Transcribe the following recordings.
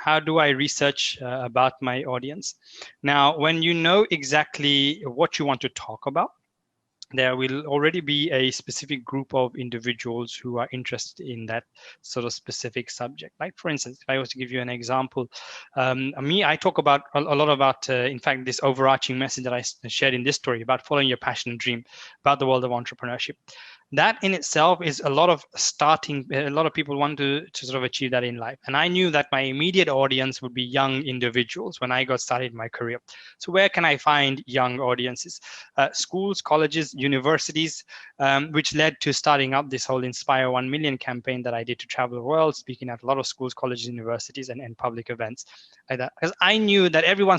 how do I research about my audience? Now, when you know exactly what you want to talk about, there will already be a specific group of individuals who are interested in that sort of specific subject. Like, for instance, if I was to give you an example, I talk about a lot about, in fact, this overarching message that I shared in this story about following your passion and dream, about the world of entrepreneurship. That in itself is a lot of a lot of people want to sort of achieve that in life. And I knew that my immediate audience would be young individuals when I got started in my career. So where can I find young audiences? Schools, colleges, universities, which led to starting up this whole Inspire 1 Million campaign that I did to travel the world, speaking at a lot of schools, colleges, universities, and public events like that. Because I knew that everyone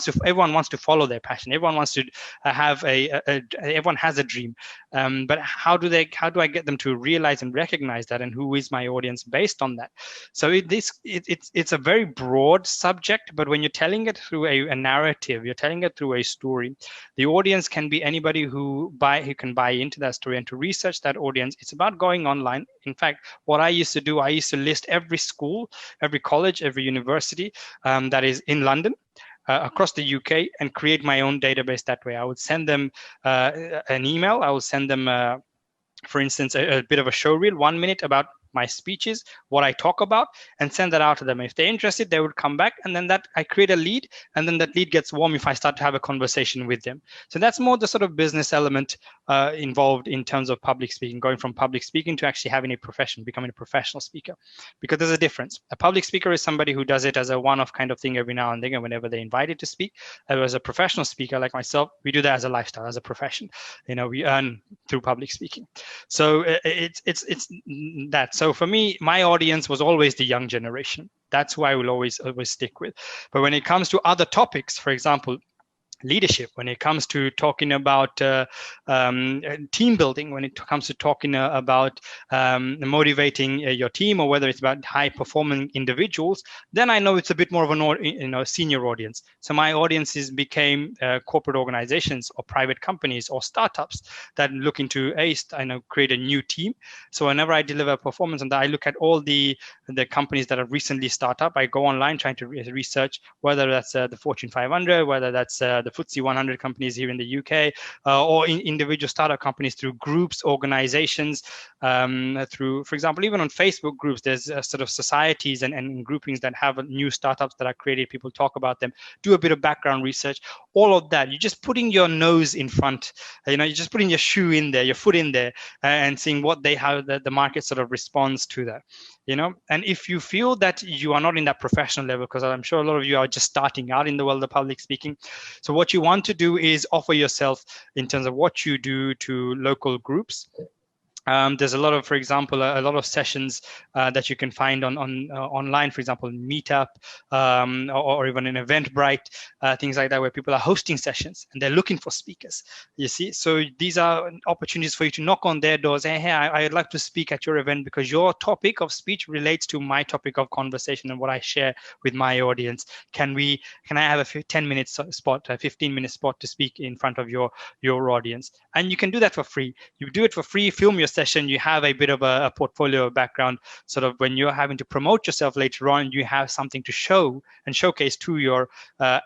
wants to follow their passion. Everyone wants to have everyone has a dream. But how do I get them to realize and recognize that, and who is my audience based on that? So it's a very broad subject, but when you're telling it through a narrative, you're telling it through a story, the audience can be anybody who can buy into that story. And to research that audience, it's about going online. In fact, what I used to do, I used to list every school, every college, every university that is in London, across the UK, and create my own database that way. I would send them an email. I would send them, for instance, a bit of a show reel, 1 minute about my speeches, what I talk about, and send that out to them. If they're interested, they would come back, and then that I create a lead, and then that lead gets warm if I start to have a conversation with them. So that's more the sort of business element involved in terms of public speaking, going from public speaking to actually having a profession, becoming a professional speaker, because there's a difference. A public speaker is somebody who does it as a one-off kind of thing every now and then, and whenever they're invited to speak. As a professional speaker like myself, we do that as a lifestyle, as a profession. We earn through public speaking. So it's that. So for me, my audience was always the young generation. That's who I will always stick with. But when it comes to other topics, for example, leadership, when it comes to talking about team building, when it comes to talking about motivating your team, or whether it's about high performing individuals, then I know it's a bit more of an senior audience. So my audiences became corporate organizations or private companies or startups that looking to create a new team. So whenever I deliver a performance on that, I look at all the companies that have recently started up. I go online trying to research whether that's the Fortune 500, whether that's the FTSE 100 companies here in the UK, or individual startup companies through groups, organizations, through, for example, even on Facebook groups, there's sort of societies and groupings that have new startups that are created. People talk about them, do a bit of background research, all of that. You're just putting your nose in front, you're just putting your shoe in there, your foot in there, and seeing how the market sort of responds to that. And if you feel that you are not in that professional level, because I'm sure a lot of you are just starting out in the world of public speaking, so what you want to do is offer yourself in terms of what you do to local groups. There's a lot of, for example, a lot of sessions that you can find online, for example, Meetup, or even an Eventbrite, things like that, where people are hosting sessions and they're looking for speakers. You see, so these are opportunities for you to knock on their doors. Hey, I'd like to speak at your event because your topic of speech relates to my topic of conversation and what I share with my audience. Can I have a 10-minute spot, a 15-minute spot to speak in front of your audience? And you can do that for free. You do it for free, film your session, you have a bit of a portfolio background, sort of when you're having to promote yourself later on, you have something to show and showcase to your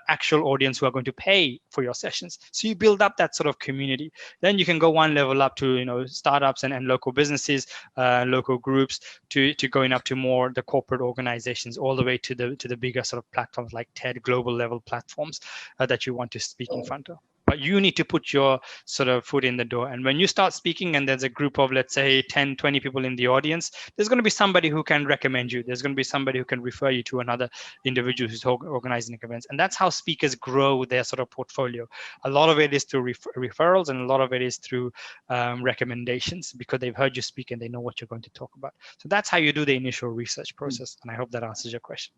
actual audience who are going to pay for your sessions. So you build up that sort of community. Then you can go one level up to startups and local businesses, local groups, to going up to more the corporate organizations, all the way to the bigger sort of platforms like TED, global level platforms that you want to speak in front of. But you need to put your sort of foot in the door. And when you start speaking and there's a group of, let's say, 10, 20 people in the audience, there's going to be somebody who can recommend you. There's going to be somebody who can refer you to another individual who's organizing events. And that's how speakers grow their sort of portfolio. A lot of it is through referrals, and a lot of it is through recommendations, because they've heard you speak and they know what you're going to talk about. So that's how you do the initial research process. And I hope that answers your question.